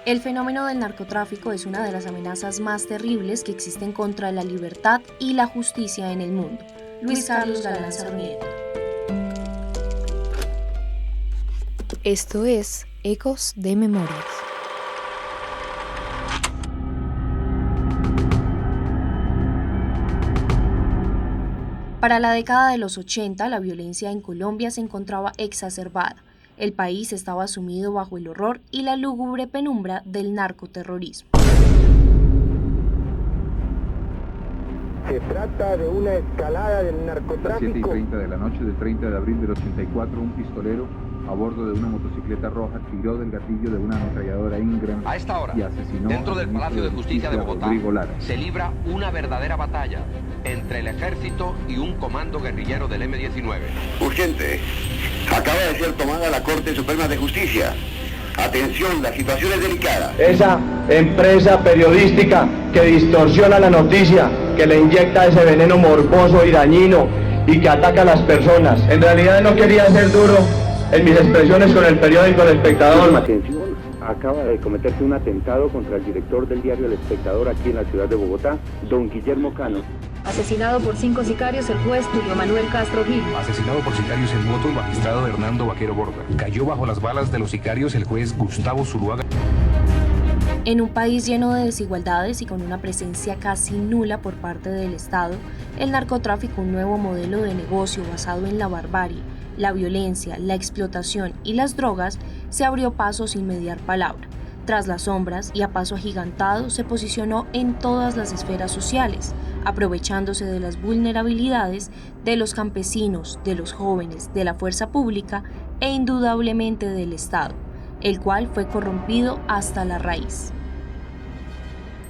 El fenómeno del narcotráfico es una de las amenazas más terribles que existen contra la libertad y la justicia en el mundo. Luis Carlos Galán Sarmiento. Esto es Ecos de Memorias. Para la década de los 80, la violencia en Colombia se encontraba exacerbada. El país estaba sumido bajo el horror y la lúgubre penumbra del narcoterrorismo. Se trata de una escalada del narcotráfico. A las 7:30 de la noche del 30 de abril del 84, un pistolero a bordo de una motocicleta roja tiró del gatillo de una ametralladora Ingram a esta hora, y asesinó dentro del Palacio de Justicia de Bogotá, se libra una verdadera batalla entre el ejército y un comando guerrillero del M-19. Urgente. Acaba de ser tomada la Corte Suprema de Justicia. Atención, la situación es delicada. Esa empresa periodística que distorsiona la noticia, que le inyecta ese veneno morboso y dañino y que ataca a las personas. En realidad no quería ser duro en mis expresiones con el periódico El Espectador. Atención, acaba de cometerse un atentado contra el director del diario El Espectador aquí en la ciudad de Bogotá, don Guillermo Cano. Asesinado por 5 sicarios el juez Tulio Manuel Castro Gil. Asesinado por sicarios en moto el magistrado Hernando Vaquero Borda. Cayó bajo las balas de los sicarios el juez Gustavo Zuluaga. En un país lleno de desigualdades y con una presencia casi nula por parte del Estado, el narcotráfico, un nuevo modelo de negocio basado en la barbarie, la violencia, la explotación y las drogas, se abrió paso sin mediar palabra. Tras las sombras y a paso agigantado, se posicionó en todas las esferas sociales, aprovechándose de las vulnerabilidades de los campesinos, de los jóvenes, de la fuerza pública e indudablemente del Estado, el cual fue corrompido hasta la raíz.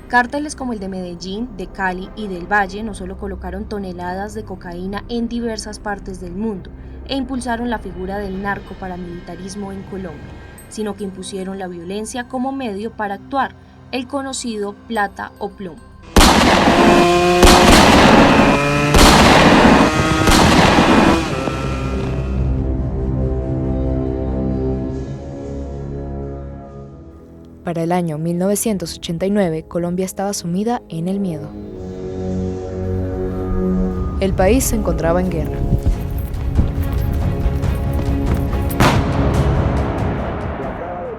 Cárteles como el de Medellín, de Cali y del Valle no solo colocaron toneladas de cocaína en diversas partes del mundo e impulsaron la figura del narcoparamilitarismo en Colombia, sino que impusieron la violencia como medio para actuar, el conocido plata o plomo. Para el año 1989, Colombia estaba sumida en el miedo. El país se encontraba en guerra.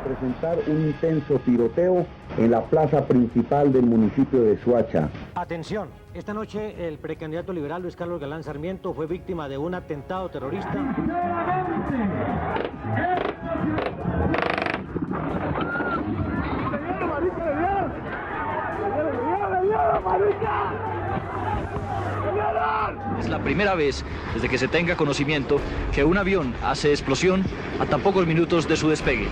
Presentar un intenso tiroteo en la plaza principal del municipio de Soacha. Atención, esta noche el precandidato liberal Luis Carlos Galán Sarmiento fue víctima de un atentado terrorista. Es la primera vez desde que se tenga conocimiento que un avión hace explosión a tan pocos minutos de su despegue.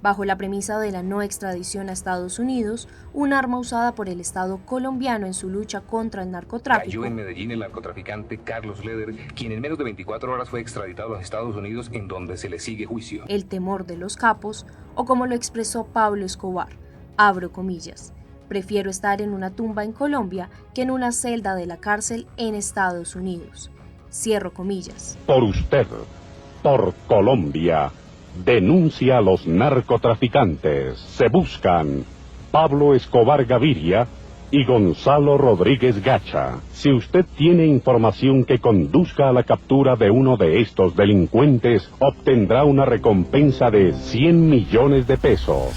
Bajo la premisa de la no extradición a Estados Unidos, un arma usada por el Estado colombiano en su lucha contra el narcotráfico. Cayó en Medellín el narcotraficante Carlos Leder, quien en menos de 24 horas fue extraditado a los Estados Unidos, en donde se le sigue juicio. El temor de los capos, o como lo expresó Pablo Escobar, abro comillas, prefiero estar en una tumba en Colombia que en una celda de la cárcel en Estados Unidos. Cierro comillas. Por usted, por Colombia. Denuncia a los narcotraficantes. Se buscan Pablo Escobar Gaviria y Gonzalo Rodríguez Gacha. Si usted tiene información que conduzca a la captura de uno de estos delincuentes, obtendrá una recompensa de 100 millones de pesos.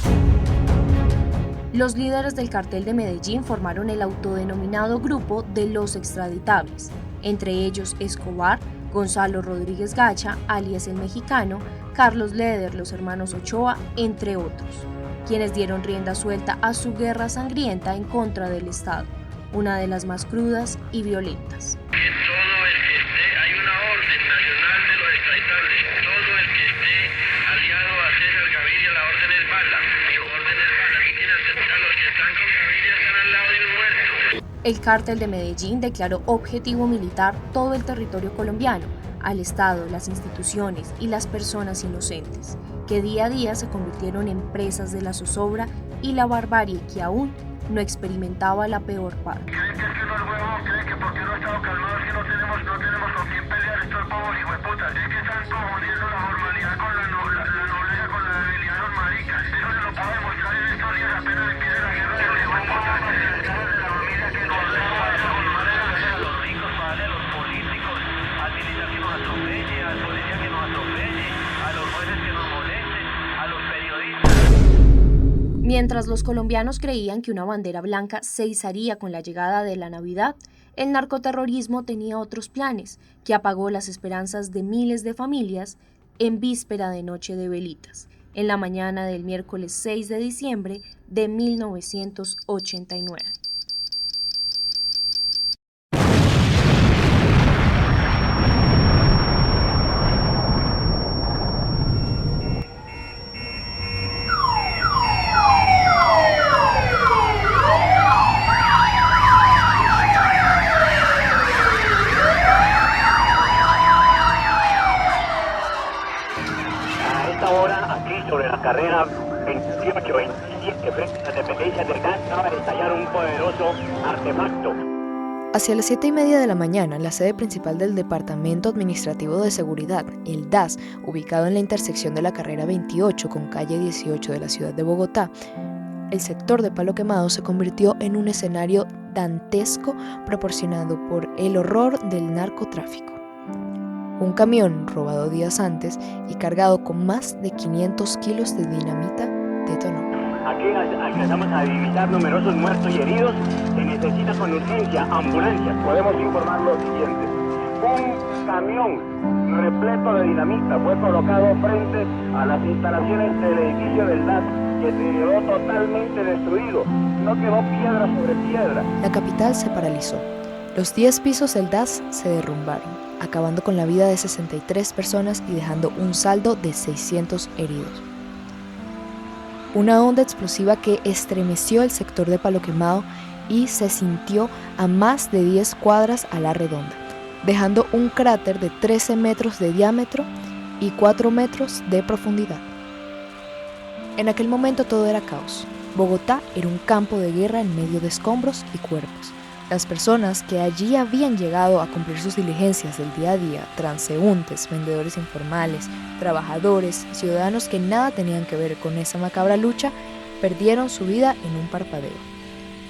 Los líderes del cartel de Medellín formaron el autodenominado Grupo de los Extraditables, entre ellos Escobar, Gonzalo Rodríguez Gacha, alias el Mexicano, Carlos Leder, los hermanos Ochoa, entre otros, quienes dieron rienda suelta a su guerra sangrienta en contra del Estado, una de las más crudas y violentas. Hay una orden nacional de los extraditables. Todo el que esté aliado a César Gaviria, la orden es bala. Orden es bala. Aquí tiene a los que están con Gaviria, están al lado de un muerto. El cártel de Medellín declaró objetivo militar todo el territorio colombiano, al Estado, las instituciones y las personas inocentes, que día a día se convirtieron en presas de la zozobra y la barbarie que aún no experimentaba la peor parte. ¿Creen que es que no es huevón? ¿Creen que porque no estamos calmados que no tenemos con quién pelear estos pobres hijueputas? Es que están confundiendo la formalidad con la nobleza, con la debilidad de los maricas. Eso se lo puedo demostrar. Mientras los colombianos creían que una bandera blanca se izaría con la llegada de la Navidad, el narcoterrorismo tenía otros planes que apagó las esperanzas de miles de familias en víspera de Noche de Velitas, en la mañana del miércoles 6 de diciembre de 1989. Sobre la carrera 28-27 frente a las dependencias del gas acaba de estallar un poderoso artefacto. Hacia las 7:30 de la mañana, en la sede principal del Departamento Administrativo de Seguridad, el DAS, ubicado en la intersección de la carrera 28 con calle 18 de la ciudad de Bogotá, el sector de Palo Quemado se convirtió en un escenario dantesco proporcionado por el horror del narcotráfico. Un camión robado días antes y cargado con más de 500 kilos de dinamita detonó. Aquí alcanzamos a divisar numerosos muertos y heridos. Se necesita con urgencia ambulancias. Podemos informar lo siguiente. Un camión repleto de dinamita fue colocado frente a las instalaciones del edificio del DAS, que se quedó totalmente destruido. No quedó piedra sobre piedra. La capital se paralizó. Los 10 pisos del DAS se derrumbaron, acabando con la vida de 63 personas y dejando un saldo de 600 heridos. Una onda explosiva que estremeció el sector de Palo Quemado y se sintió a más de 10 cuadras a la redonda, dejando un cráter de 13 metros de diámetro y 4 metros de profundidad. En aquel momento todo era caos. Bogotá era un campo de guerra en medio de escombros y cuerpos. Las personas que allí habían llegado a cumplir sus diligencias del día a día, transeúntes, vendedores informales, trabajadores, ciudadanos que nada tenían que ver con esa macabra lucha, perdieron su vida en un parpadeo,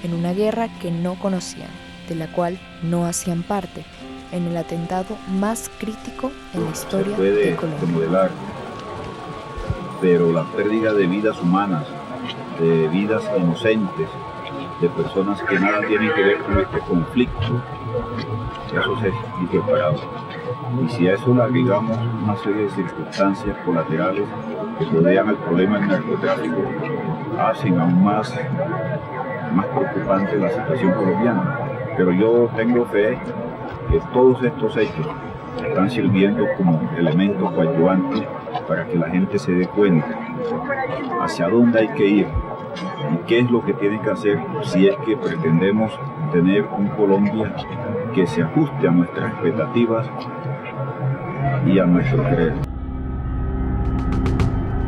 en una guerra que no conocían, de la cual no hacían parte, en el atentado más crítico en la historia de Colombia. Remodelar, pero la pérdida de vidas humanas, de vidas inocentes, de personas que nada tienen que ver con este conflicto, eso es irreparable. Y si a eso le agregamos una serie de circunstancias colaterales que rodean al problema del narcotráfico, hacen aún más preocupante la situación colombiana. Pero yo tengo fe que todos estos hechos están sirviendo como elementos coadyuvantes para que la gente se dé cuenta hacia dónde hay que ir y qué es lo que tienen que hacer si es que pretendemos tener un Colombia que se ajuste a nuestras expectativas y a nuestro querer.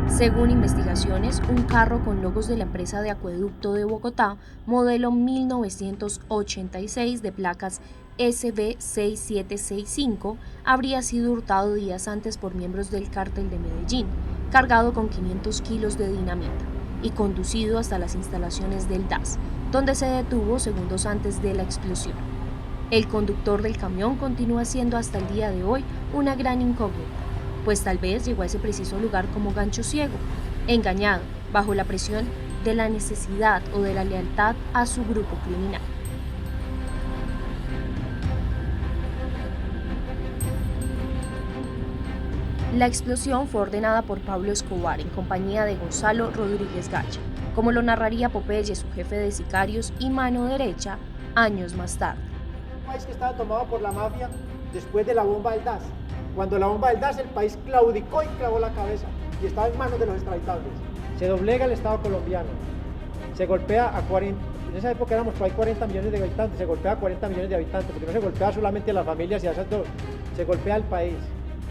Según investigaciones, un carro con logos de la empresa de acueducto de Bogotá, modelo 1986 de placas SB6765, habría sido hurtado días antes por miembros del cártel de Medellín, cargado con 500 kilos de dinamita y conducido hasta las instalaciones del DAS, donde se detuvo segundos antes de la explosión. El conductor del camión continúa siendo hasta el día de hoy una gran incógnita, pues tal vez llegó a ese preciso lugar como gancho ciego, engañado bajo la presión de la necesidad o de la lealtad a su grupo criminal. La explosión fue ordenada por Pablo Escobar en compañía de Gonzalo Rodríguez Gaya, como lo narraría Popeye, su jefe de sicarios y mano derecha, años más tarde. Un país que estaba tomado por la mafia después de la bomba del DAS. Cuando la bomba del DAS, el país claudicó y clavó la cabeza y estaba en manos de los extraditables. Se doblega el Estado colombiano, se golpea a 40, en esa época éramos por ahí 40 millones de habitantes, se golpea a 40 millones de habitantes, porque no se golpea solamente a las familias y a esas dos, se golpea al país.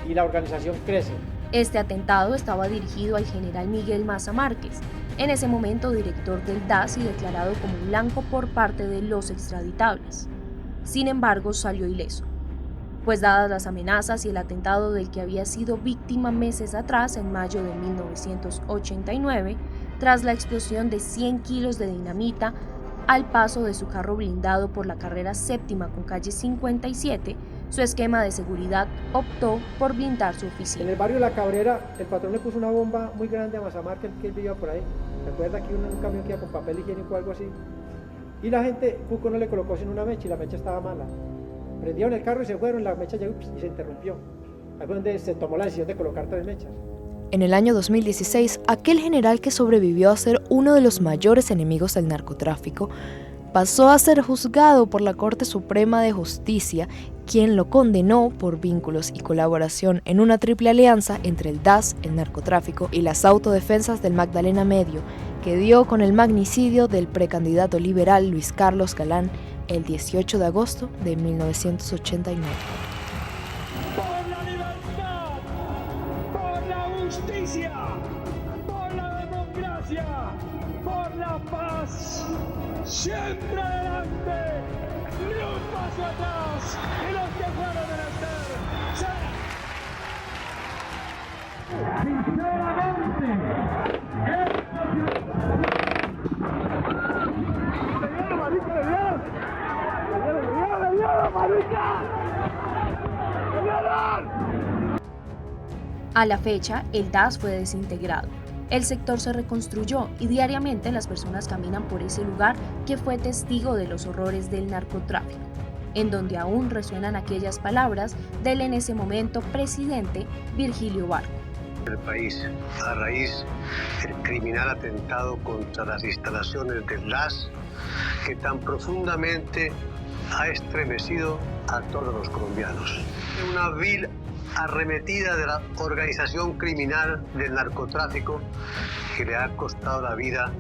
Y la organización crece. Este atentado estaba dirigido al general Miguel Maza Márquez, en ese momento director del DAS y declarado como blanco por parte de los extraditables. Sin embargo, salió ileso, pues dadas las amenazas y el atentado del que había sido víctima meses atrás, en mayo de 1989, tras la explosión de 100 kilos de dinamita al paso de su carro blindado por la carrera séptima con calle 57, su esquema de seguridad optó por blindar su oficina. En el barrio La Cabrera, el patrón le puso una bomba muy grande a Maza Márquez, que él vivía por ahí. ¿Recuerda que un camión que iba con papel higiénico o algo así? Y la gente, Cuco no le colocó sino una mecha y la mecha estaba mala. Prendieron el carro y se fueron, la mecha llegó y se interrumpió. Ahí fue donde se tomó la decisión de colocar 3 mechas. En el año 2016, aquel general que sobrevivió a ser uno de los mayores enemigos del narcotráfico, pasó a ser juzgado por la Corte Suprema de Justicia, quien lo condenó por vínculos y colaboración en una triple alianza entre el DAS, el narcotráfico y las autodefensas del Magdalena Medio, que dio con el magnicidio del precandidato liberal Luis Carlos Galán el 18 de agosto de 1989. Por la libertad, por la justicia, por la democracia, por la paz, siempre adelante, ni un paso atrás, y los que fueron menester A la fecha, el DAS fue desintegrado. El sector se reconstruyó y diariamente las personas caminan por ese lugar que fue testigo de los horrores del narcotráfico, en donde aún resuenan aquellas palabras del en ese momento presidente Virgilio Barco. El país, a raíz del criminal atentado contra las instalaciones del DAS, que tan profundamente ha estremecido a todos los colombianos. Una vil arremetida de la organización criminal del narcotráfico que le ha costado la vida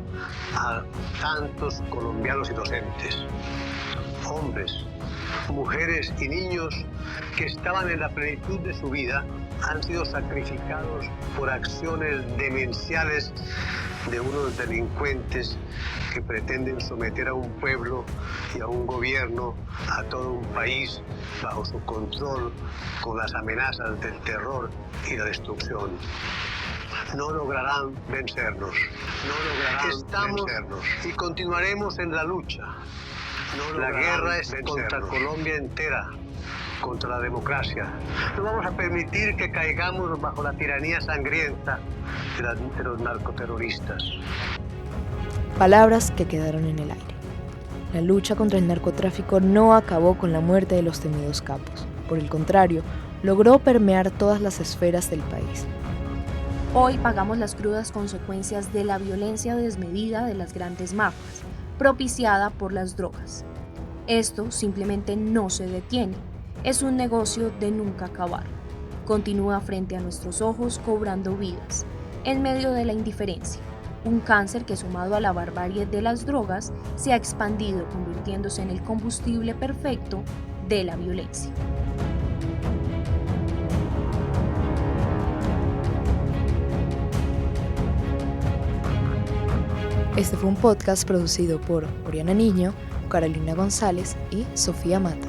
a tantos colombianos inocentes, hombres, mujeres y niños que estaban en la plenitud de su vida, han sido sacrificados por acciones demenciales de unos delincuentes que pretenden someter a un pueblo y a un gobierno, a todo un país, bajo su control, con las amenazas del terror y la destrucción. No lograrán vencernos. Estamos vencernos. Y continuaremos en la lucha. La guerra es contra Colombia entera, contra la democracia. No vamos a permitir que caigamos bajo la tiranía sangrienta de los narcoterroristas. Palabras que quedaron en el aire. La lucha contra el narcotráfico no acabó con la muerte de los temidos capos. Por el contrario, logró permear todas las esferas del país. Hoy pagamos las crudas consecuencias de la violencia desmedida de las grandes mafias, propiciada por las drogas. Esto simplemente no se detiene. Es un negocio de nunca acabar. Continúa frente a nuestros ojos cobrando vidas, en medio de la indiferencia. Un cáncer que, sumado a la barbarie de las drogas, se ha expandido, convirtiéndose en el combustible perfecto de la violencia. Este fue un podcast producido por Oriana Niño, Carolina González y Sofía Mata.